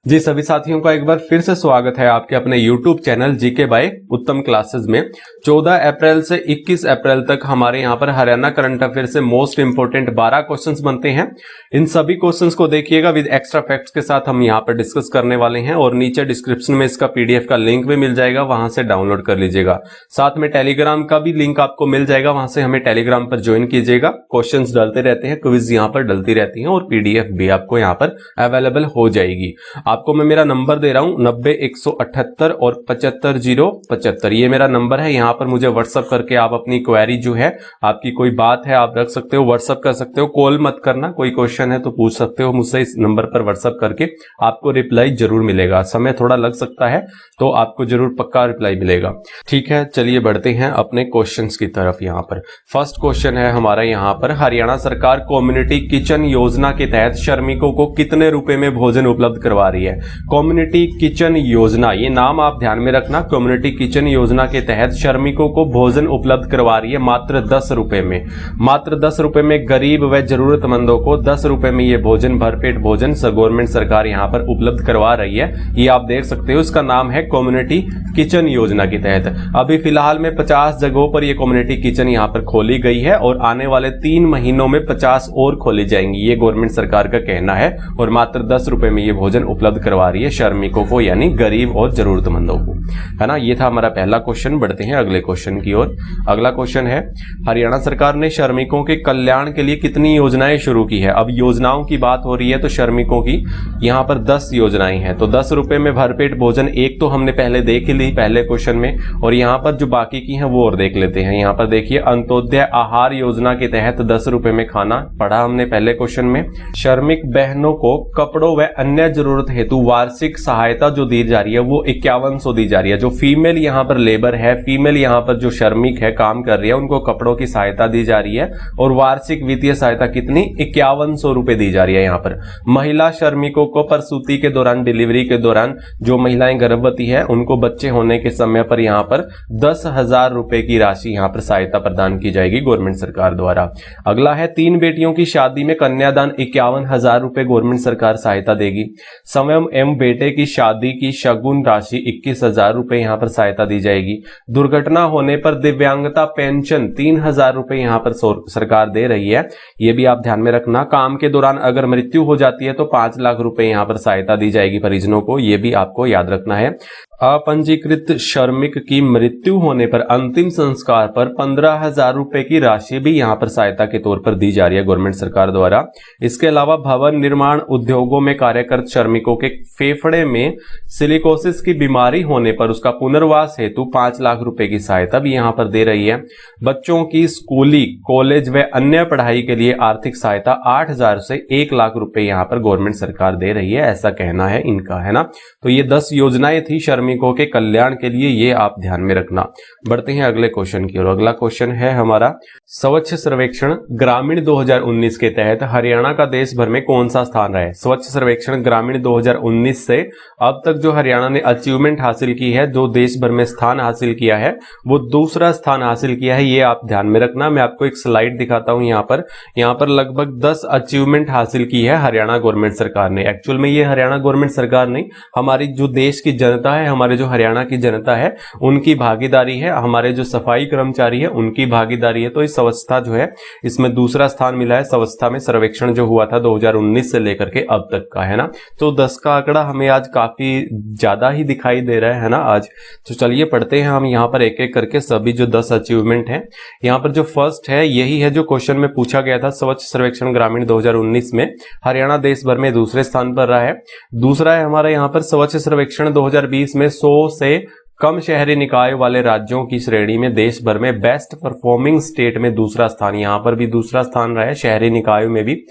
जी सभी साथियों का एक बार फिर से स्वागत है आपके अपने YouTube चैनल जीके बाय उत्तम क्लासेस में। 14 अप्रैल से 21 अप्रैल तक हमारे यहाँ पर हरियाणा करंट अफेयर से मोस्ट इंपोर्टेंट 12 क्वेश्चंस बनते हैं। इन सभी क्वेश्चंस को देखिएगा विद एक्स्ट्रा फैक्ट्स के साथ हम यहाँ पर डिस्कस करने वाले हैं और नीचे डिस्क्रिप्शन में इसका PDF का लिंक भी मिल जाएगा, वहां से डाउनलोड कर लीजिएगा। साथ में टेलीग्राम का भी लिंक आपको मिल जाएगा, वहां से हमें टेलीग्राम पर ज्वाइन कीजिएगा। क्वेश्चन डलते रहते हैं, क्विज यहाँ पर डलती रहती है और PDF भी आपको यहाँ पर अवेलेबल हो जाएगी। आपको मैं मेरा नंबर दे रहा हूं 90-178 और 75-075, ये मेरा नंबर है। यहां पर मुझे व्हाट्सअप करके आप अपनी क्वेरी जो है, आपकी कोई बात है आप रख सकते हो, व्हाट्सअप कर सकते हो। कॉल मत करना, कोई क्वेश्चन है तो पूछ सकते हो मुझसे इस नंबर पर व्हाट्सअप करके, आपको रिप्लाई जरूर मिलेगा। समय थोड़ा लग सकता है तो आपको जरूर पक्का रिप्लाई मिलेगा। ठीक है, चलिए बढ़ते हैं अपने क्वेश्चन की तरफ। यहाँ पर फर्स्ट क्वेश्चन है हमारा, यहाँ पर हरियाणा सरकार कम्युनिटी किचन योजना के तहत श्रमिकों को कितने रुपए में भोजन उपलब्ध करवा रही है। कम्युनिटी किचन योजना, ये नाम आप ध्यान में रखना। कम्युनिटी किचन योजना के तहत श्रमिकों को भोजन उपलब्ध करवा रही है मात्र 10 रुपए में। मात्र 10 रुपए में गरीब व जरूरतमंदों को 10 रुपए में ये भोजन, भरपेट भोजन गवर्नमेंट सरकार यहाँ पर उपलब्ध करवा रही है। ये आप देख सकते हो, इसका नाम है कम्युनिटी किचन योजना के तहत। अभी फिलहाल में 50 जगहों पर ये कम्युनिटी किचन यहाँ पर खोली गई है और आने वाले 3 महीनों में 50 और खोली जाएंगी, ये गवर्नमेंट सरकार का कहना है। और मात्र 10 रुपए में ये भोजन उपलब्ध करवा रही है श्रमिकों को, यानी गरीब और जरूरतमंदों को, है ना। ये था हमारा पहला क्वेश्चन। बढ़ते हैं अगले क्वेश्चन की ओर। अगला क्वेश्चन है, हरियाणा सरकार ने श्रमिकों के कल्याण के लिए कितनी योजनाएं शुरू की है। अब योजनाओं की बात हो रही है तो श्रमिकों की यहाँ पर 10 योजनाएं हैं। तो 10 रुपए में भरपेट भोजन एक तो हमने पहले देख ली पहले क्वेश्चन में, और यहाँ पर जो बाकी की हैं वो और देख लेते हैं। यहाँ पर देखिए, अंत्योदय आहार योजना के तहत 10 रुपए में खाना पढ़ा हमने पहले क्वेश्चन में। श्रमिक बहनों को कपड़ों व अन्य जरूरत हेतु वार्षिक सहायता जो दी जा रही है वो 5100 दी जा रही है। जो फीमेल यहाँ पर लेबर है, फीमेल यहाँ पर जो श्रमिक है काम कर रही है, उनको कपड़ों की सहायता दी जा रही है और वार्षिक वित्तीय सहायता कितनी, 5100 रुपए दी जा रही है। यहाँ पर महिला श्रमिकों को प्रसूति के दौरान, डिलीवरी के दौरान, जो महिलाएं गर्भवती है उनको बच्चे होने के समय पर यहाँ पर 10,000 रुपए की राशि यहाँ पर सहायता प्रदान की जाएगी गवर्नमेंट सरकार द्वारा। अगला है, 3 बेटियों की शादी में कन्यादान 51,000 रुपए गवर्नमेंट सरकार सहायता देगी। स्वयं एवं बेटे की शादी की शगुन राशि 21,000 रुपए यहाँ पर सहायता दी जाएगी। दुर्घटना होने पर दिव्यांगता पेंशन 3,000 रुपए यहाँ पर सरकार दे रही है, ये भी आप ध्यान में रखना। काम के दौरान अगर मृत्यु हो जाती है तो 5 लाख रुपए यहाँ पर सहायता दी जाएगी परिजनों को, ये भी आपको याद रखना है। अपंजीकृत श्रमिक की मृत्यु होने पर अंतिम संस्कार पर 15,000 रुपए की राशि भी यहाँ पर सहायता के तौर पर दी जा रही है गवर्नमेंट सरकार द्वारा। इसके अलावा भवन निर्माण उद्योगों में कार्यरत श्रमिकों के फेफड़े में सिलिकोसिस की बीमारी होने पर उसका पुनर्वास हेतु 5 लाख रुपए की सहायता भी यहाँ पर दे रही है। बच्चों की स्कूली, कॉलेज व अन्य पढ़ाई के लिए आर्थिक सहायता 8,000 से 1 लाख रुपए यहाँ पर गवर्नमेंट सरकार दे रही है, ऐसा कहना है इनका, है ना। तो ये 10 योजनाएं थी श्रमिकों के कल्याण के लिए, ये आप ध्यान में रखना। बढ़ते हैं अगले क्वेश्चन की ओर। अगला क्वेश्चन है हमारा, स्वच्छ सर्वेक्षण ग्रामीण 2019 के तहत हरियाणा का देश भर में कौन सा स्थान रहा है। स्वच्छ सर्वेक्षण ग्रामीण 2019 से अब तक जो हरियाणा ने अचीवमेंट हासिल की है, जो देश भर में स्थान हासिल किया है, वो दूसरा स्थान हासिल किया है, ये आप ध्यान में रखना। मैं आपको एक स्लाइड दिखाता हूं। यहाँ पर लगभग 10 अचीवमेंट हासिल की है हरियाणा गवर्नमेंट सरकार ने। एक्चुअल में ये हरियाणा गवर्नमेंट सरकार नहीं, हमारी जो देश की जनता है, हमारे जो हरियाणा की जनता है, उनकी भागीदारी है। हमारे जो सफाई कर्मचारी है उनकी भागीदारी है। तो इस स्वच्छता जो है, इसमें दूसरा स्थान मिला है। स्वच्छता में सर्वेक्षण जो हुआ था 2019 से लेकर के अब तक का, है ना। तो 10 का आंकड़ा हमें आज काफी ज्यादा ही दिखाई दे रहा है ना आज। तो चलिए पढ़ते हैं हम यहाँ पर एक एक करके सभी जो 10 अचीवमेंट हैं। यहाँ पर जो फर्स्ट है, यही है जो क्वेश्चन में पूछा गया था। स्वच्छ सर्वेक्षण ग्रामीण 2019 में हरियाणा देश भर में दूसरे स्थान पर रहा है। दूसरा है हमारा यहाँ पर स्वच्छ सर्वेक्षण 2020 में 100 से कम शहरी निकाय वाले राज्यों की श्रेणी में देश भर में बेस्ट परफॉर्मिंग स्टेट में दूसरा स्थान, यहाँ पर भी दूसरा स्थान रहा है। शहरी निकायों में भी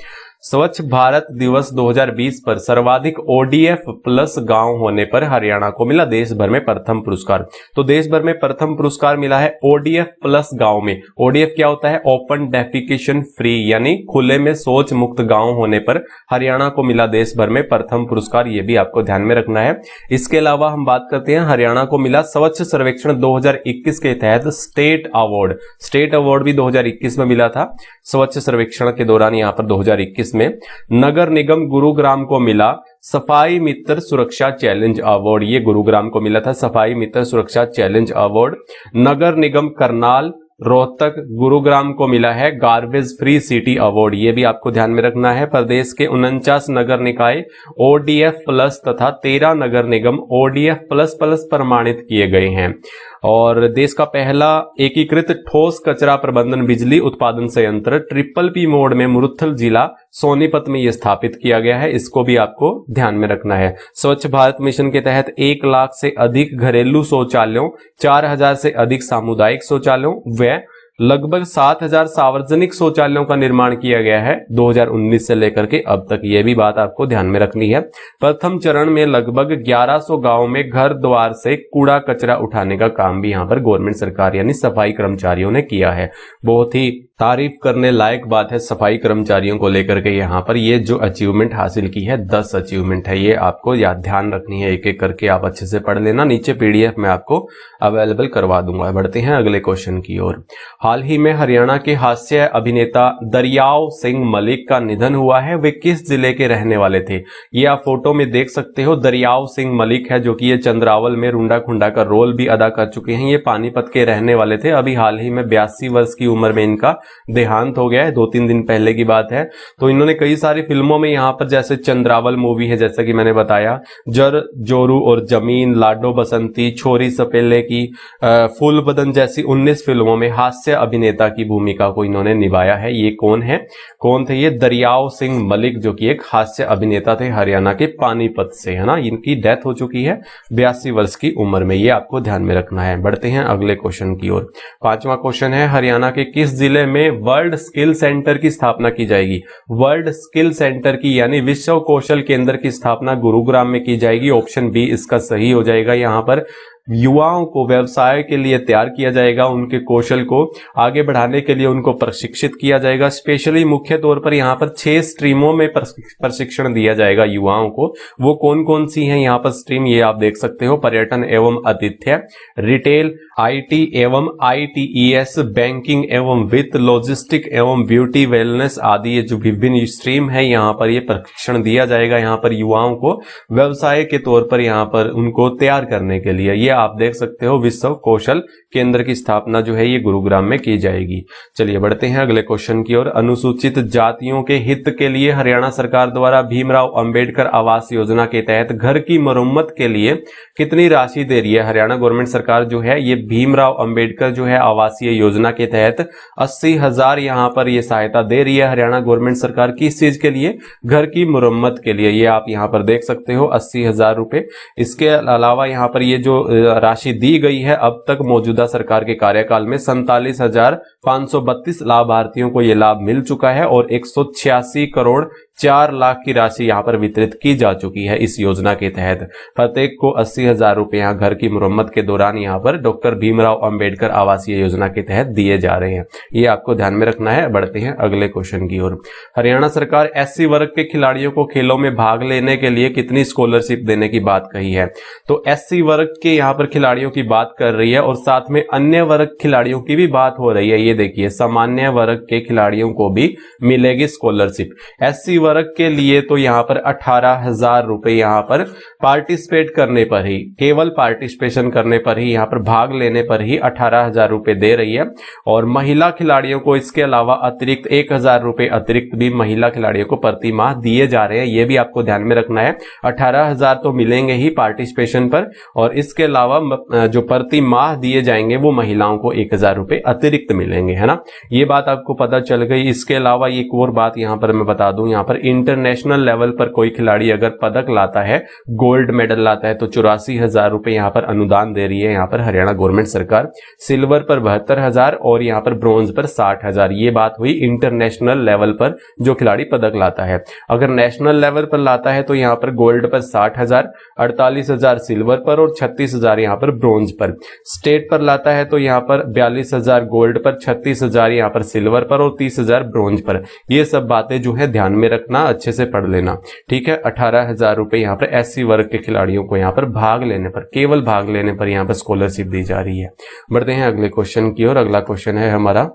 स्वच्छ भारत दिवस 2020 पर सर्वाधिक ODF प्लस गांव होने पर हरियाणा को मिला देश भर में प्रथम पुरस्कार। तो देश भर में प्रथम पुरस्कार मिला है ODF प्लस गांव में। ODF क्या होता है, ओपन डेफिकेशन फ्री, यानी खुले में शौच मुक्त गांव होने पर हरियाणा को मिला देश भर में प्रथम पुरस्कार, ये भी आपको ध्यान में रखना है। इसके अलावा हम बात करते हैं, हरियाणा को मिला स्वच्छ सर्वेक्षण 2021 के तहत स्टेट अवार्ड। स्टेट अवार्ड भी 2021 में मिला था, स्वच्छ सर्वेक्षण के दौरान यहाँ पर 2021 में नगर निगम गुरुग्राम को मिला सफाई मित्र सुरक्षा चैलेंज अवार्ड। ये गुरुग्राम को मिला था सफाई मित्र सुरक्षा चैलेंज अवार्ड। नगर निगम करनाल रोहतक गुरुग्राम को मिला है गार्बेज फ्री सिटी अवार्ड। ये भी आपको ध्यान में रखना है। प्रदेश के 49 नगर निकाय ODF प्लस तथा 13 नगर निगम ODF प्लस प्लस प्रमाणित किए गए हैं। और देश का पहला एकीकृत ठोस कचरा प्रबंधन बिजली उत्पादन संयंत्र PPP मोड में मुरथल जिला सोनीपत में यह स्थापित किया गया है। इसको भी आपको ध्यान में रखना है। स्वच्छ भारत मिशन के तहत 1 लाख से अधिक घरेलू शौचालयों, 4000 से अधिक सामुदायिक शौचालयों व लगभग 7000 सार्वजनिक शौचालयों का निर्माण किया गया है 2019 से लेकर के अब तक। ये भी बात आपको ध्यान में रखनी है। प्रथम चरण में लगभग 1100 गांवों में घर द्वार से कूड़ा कचरा उठाने का काम भी यहाँ पर गवर्नमेंट सरकार यानी सफाई कर्मचारियों ने किया है। बहुत ही तारीफ करने लायक बात है सफाई कर्मचारियों को लेकर के। यहाँ पर ये जो अचीवमेंट हासिल की है 10 अचीवमेंट है। ये आपको याद ध्यान रखनी है, एक एक करके आप अच्छे से पढ़ लेना। नीचे PDF में आपको अवेलेबल करवा दूंगा। बढ़ते हैं अगले क्वेश्चन की ओर। हाल ही में हरियाणा के हास्य अभिनेता दरियाव सिंह मलिक का निधन हुआ है। वे किस जिले के रहने वाले थे? ये आप फोटो में देख सकते हो। दरियाव सिंह मलिक है जो कि ये चंद्रावल में रूंडा खुंडा का रोल भी अदा कर चुके हैं। ये पानीपत के रहने वाले थे। अभी हाल ही में 82 वर्ष की उम्र में इनका देहांत हो गया है। 2-3 दिन पहले की बात है। तो इन्होंने कई सारी फिल्मों में यहाँ पर जैसे चंद्रावल मूवी है जैसा कि मैंने बताया, जर जोरू और जमीन, लाडो बसंती, छोरी सपेले की, फूल बदन जैसी 19 फिल्मों में हास्य अभिनेता की भूमिका को इन्होंने निभाया है। ये कौन है? कौन थे ये? दरियाव सिंह मलिक जो कि एक हास्य अभिनेता थे हरियाणा के पानीपत से, है ना। इनकी डेथ हो चुकी है 82 वर्ष की उम्र में। ये आपको ध्यान में रखना है। बढ़ते हैं अगले क्वेश्चन की ओर। 5वां क्वेश्चन है, हरियाणा के किस जिले में वर्ल्ड स्किल सेंटर की स्थापना की जाएगी? वर्ल्ड स्किल सेंटर की यानी विश्व कौशल केंद्र की स्थापना गुरुग्राम में की जाएगी। ऑप्शन बी इसका सही हो जाएगा। यहाँ पर युवाओं को व्यवसाय के लिए तैयार किया जाएगा, उनके कौशल को आगे बढ़ाने के लिए उनको प्रशिक्षित किया जाएगा। स्पेशली मुख्य तौर पर यहाँ पर 6 स्ट्रीमों में प्रशिक्षण दिया जाएगा युवाओं को। वो कौन कौन सी हैं यहाँ पर स्ट्रीम, ये आप देख सकते हो। पर्यटन एवं आतिथ्य, रिटेल, IT एवं ITES, बैंकिंग एवं वित्त, लॉजिस्टिक एवं ब्यूटी वेलनेस आदि ये जो विभिन्न स्ट्रीम है यहाँ पर ये प्रशिक्षण दिया जाएगा यहाँ पर युवाओं को व्यवसाय के तौर पर यहाँ पर उनको तैयार करने के लिए। ये आप देख सकते हो विश्व कौशल केंद्र की स्थापना जो है ये गुरुग्राम में की जाएगी। चलिए बढ़ते हैं अगले क्वेश्चन की ओर। अनुसूचित जातियों के हित के लिए हरियाणा सरकार द्वारा भीमराव अंबेडकर आवास योजना के तहत घर की मरम्मत के लिए कितनी राशि दे रही है? हरियाणा गवर्नमेंट सरकार जो है ये भीमराव अंबेडकर जो है आवासीय योजना के तहत 80,000 यहाँ पर ये सहायता दे रही है हरियाणा गवर्नमेंट सरकार। किस चीज के लिए? घर की मरम्मत के लिए। ये आप यहाँ पर देख सकते हो 80,000 रुपए। इसके अलावा यहाँ पर ये जो राशि दी गई है अब तक मौजूदा सरकार के कार्यकाल में 47,532 लाभार्थियों को यह लाभ मिल चुका है और 186 करोड़ 4 लाख की राशि यहाँ पर वितरित की जा चुकी है इस योजना के तहत। प्रत्येक को 80,000 रुपए यहाँ घर की मरम्मत के दौरान यहाँ पर डॉक्टर भीमराव अंबेडकर आवासीय योजना के तहत दिए जा रहे हैं। ये आपको ध्यान में रखना है। बढ़ते हैं अगले क्वेश्चन की ओर। हरियाणा सरकार SC वर्ग के खिलाड़ियों को खेलों में भाग लेने के लिए कितनी स्कॉलरशिप देने की बात कही है? तो SC वर्ग के यहाँ पर खिलाड़ियों की बात कर रही है और साथ में अन्य वर्ग खिलाड़ियों की भी बात हो रही है। ये देखिए सामान्य वर्ग के खिलाड़ियों को भी मिलेगी स्कॉलरशिप। SC वर्ग के लिए तो यहाँ पर 18,000 रुपए यहाँ पर पार्टिसिपेट करने पर ही, केवल पार्टिसिपेशन करने पर ही, यहाँ पर भाग लेने पर ही 18,000 रुपए दे रही है। और महिला खिलाड़ियों को इसके अलावा अतिरिक्त 1,000 रुपए अतिरिक्त भी महिला खिलाड़ियों को प्रति माह दिए जा रहे हैं। ये भी आपको ध्यान में रखना है। 18,000 तो मिलेंगे ही पार्टिसिपेशन पर और इसके अलावा जो प्रति माह दिए जाएंगे वो महिलाओं को 1,000 रुपए अतिरिक्त मिलेंगे, है ना। ये बात आपको पता चल गई। इसके अलावा एक और बात यहाँ पर मैं बता दूं, यहाँ पर इंटरनेशनल लेवल पर कोई खिलाड़ी अगर पदक लाता है, गोल्ड मेडल लाता है तो 84,000 रुपए यहाँ पर अनुदान दे रही है यहाँ पर हरियाणा गवर्नमेंट सरकार। सिल्वर पर 72,000 और यहाँ पर ब्रॉन्ज पर 60,000। ये बात हुई इंटरनेशनल लेवल पर जो खिलाड़ी पदक लाता है। अगर नेशनल लेवल पर लाता है तो यहाँ पर गोल्ड पर 60,000, 48,000 सिल्वर पर और 36,000 यहाँ पर ब्रॉन्ज पर। स्टेट पर लाता है तो यहाँ पर 42,000 गोल्ड पर, 36,000 यहाँ पर सिल्वर पर और 30,000 ब्रॉन्ज पर। ये सब बातें जो है ध्यान में रखना, अच्छे से पढ़ लेना, ठीक है। 18,000 रुपए यहाँ पर SC वर्ग के खिलाड़ियों को यहाँ पर भाग लेने पर, केवल भाग लेने पर यहाँ पर स्कॉलरशिप दी जा रही है। बढ़ते हैं अगले क्वेश्चन की ओर। अगला क्वेश्चन है हमारा,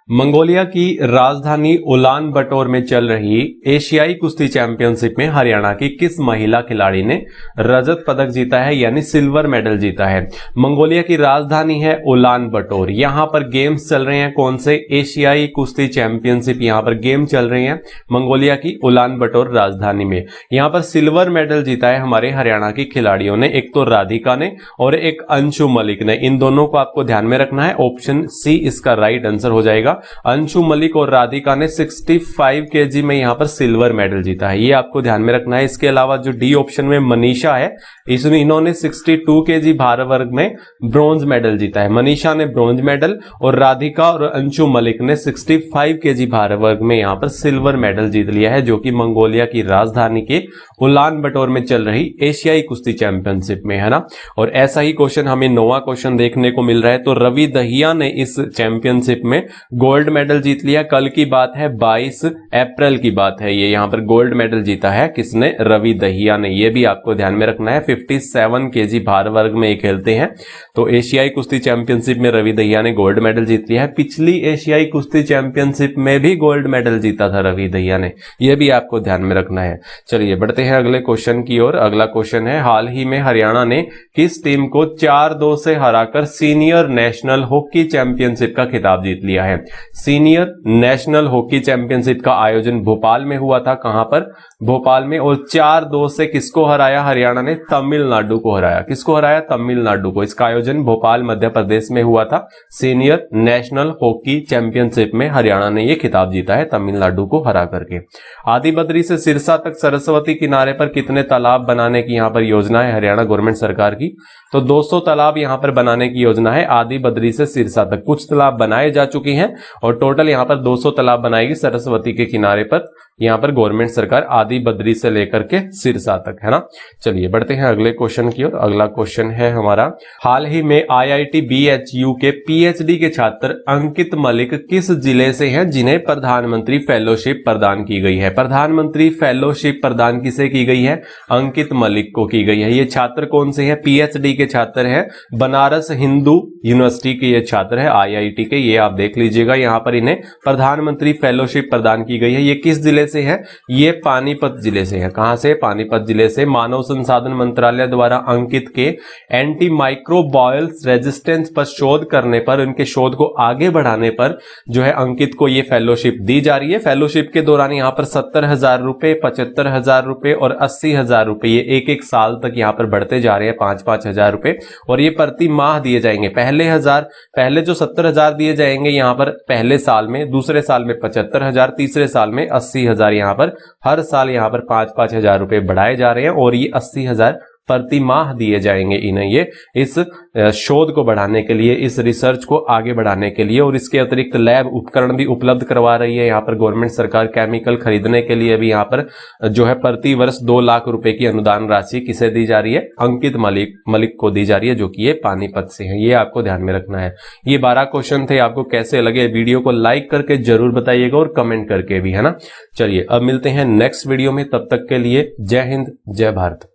मंगोलिया की राजधानी उलान बटोर में चल रही एशियाई कुश्ती चैंपियनशिप में हरियाणा की किस महिला खिलाड़ी ने रजत पदक जीता है, यानी सिल्वर मेडल जीता है। मंगोलिया की राजधानी है उलान बटोर। यहां पर गेम्स चल रहे हैं, कौन से? एशियाई कुश्ती चैंपियनशिप यहां पर गेम चल रहे हैं मंगोलिया की उलान बटोर राजधानी में। यहां पर सिल्वर मेडल जीता है हमारे हरियाणा की खिलाड़ियों ने, एक तो राधिका ने और एक अंशु मलिक ने। इन दोनों को आपको ध्यान में रखना है, ऑप्शन सी इसका राइट आंसर हो जाएगा। अंशु मलिक और राधिका ने 65 केजी में यहां पर सिल्वर मेडल जीता है, ये आपको ध्यान में रखना है। इसके अलावा जो डी ऑप्शन में मनीषा है, इन्होंने 62 केजी भार वर्ग में ब्रॉन्ज मेडल जीता है। मनीषा ने ब्रॉन्ज मेडल और राधिका और अंशु मलिक ने 65 केजी भार वर्ग में यहां पर सिल्वर मेडल जीत लिया है, जो कि मंगोलिया की राजधानी के उलान बटोर में चल रही एशियाई कुश्ती चैंपियनशिप में है ना। और ऐसा ही क्वेश्चन हमें 9वां क्वेश्चन देखने को मिल रहा है। तो रवि दहिया ने इस चैंपियनशिप में गोल्ड मेडल जीत लिया। कल की बात है, 22 अप्रैल की बात है, ये यहां पर गोल्ड मेडल जीता है किसने? रवि दहिया ने। ये भी आपको ध्यान में रखना है। 57 केजी भार वर्ग में ये खेलते हैं। तो एशियाई कुश्ती चैंपियनशिप में रवि दहिया ने गोल्ड मेडल जीत लिया है। पिछली एशियाई कुश्ती चैंपियनशिप में भी गोल्ड मेडल जीता था रवि दहिया ने, यह भी आपको ध्यान में रखना है। चलिए बढ़ते हैं अगले क्वेश्चन की ओर। अगला क्वेश्चन है, हाल ही में हरियाणा ने किस टीम को 4-2 से हराकर सीनियर नेशनल हॉकी चैंपियनशिप का खिताब जीत लिया है? सीनियर नेशनल हॉकी चैंपियनशिप का आयोजन भोपाल में हुआ था। कहां पर? भोपाल में। और 4-2 से किसको हराया? हरियाणा ने तमिलनाडु को हराया। किसको हराया? तमिलनाडु को। इसका आयोजन भोपाल मध्य प्रदेश में हुआ था। सीनियर नेशनल हॉकी चैंपियनशिप में हरियाणा ने यह खिताब जीता है तमिलनाडु को हरा करके। आदि बद्री से सिरसा तक सरस्वती किनारे पर कितने तालाब बनाने की यहां पर योजना है हरियाणा गवर्नमेंट सरकार की? तो 200 तालाब यहां पर बनाने की योजना है आदि बद्री से सिरसा तक। कुछ तालाब बनाए जा चुके हैं और टोटल यहां पर 200 तालाब बनाएगी सरस्वती के किनारे पर यहां पर गवर्नमेंट सरकार, आदि बद्री से लेकर के सिरसा तक, है ना। चलिए बढ़ते हैं अगले क्वेश्चन की ओर। अगला क्वेश्चन है हमारा, हाल ही में IIT BHU के PhD के छात्र अंकित मलिक किस जिले से हैं जिन्हें प्रधानमंत्री फेलोशिप प्रदान की गई है? प्रधानमंत्री फेलोशिप प्रदान किसे की गई है? अंकित मलिक को की गई है। ये छात्र कौन से हैं? PhD के छात्र हैं, बनारस हिंदू यूनिवर्सिटी के ये छात्र है IIT के, ये आप देख लीजिएगा। यहां पर इन्हें प्रधानमंत्री फेलोशिप प्रदान की गई है। ये किस जिले से है? ये पानीपत जिले से है। कहां से? पानीपत जिले से। मानव संसाधन मंत्रालय द्वारा अंकित के एंटी माइक्रोबायल्स रेजिस्टेंस पर शोध करने पर, उनके शोध को आगे बढ़ाने पर जो है अंकित को ये फेलोशिप दी जा रही है। फेलोशिप के दौरान यहां पर 70,000 रुपए, 75,000 रुपए और 80,000 रुपए, ये एक एक साल तक यहां पर बढ़ते जा रहे हैं, 5-5 हजार रुपए, और ये प्रति माह दिए जाएंगे। पहले जो 70,000 दिए जाएंगे यहां पर पहले साल में, दूसरे साल में 75,000, तीसरे साल में 80,000, यहां पर हर साल यहां पर 5-5 हजार रुपए बढ़ाए जा रहे हैं और ये 80,000 प्रति माह दिए जाएंगे इन्हें, ये इस शोध को बढ़ाने के लिए, इस रिसर्च को आगे बढ़ाने के लिए। और इसके अतिरिक्त लैब उपकरण भी उपलब्ध करवा रही है यहाँ पर गवर्नमेंट सरकार। केमिकल खरीदने के लिए भी यहाँ पर जो है प्रति वर्ष 2 लाख रुपए की अनुदान राशि किसे दी जा रही है? अंकित मलिक को दी जा रही है, जो कि ये पानीपत से है। ये आपको ध्यान में रखना है। ये 12 क्वेश्चन थे, आपको कैसे लगे? वीडियो को लाइक करके जरूर बताइएगा और कमेंट करके भी, है ना। चलिए अब मिलते हैं नेक्स्ट वीडियो में, तब तक के लिए जय हिंद, जय भारत।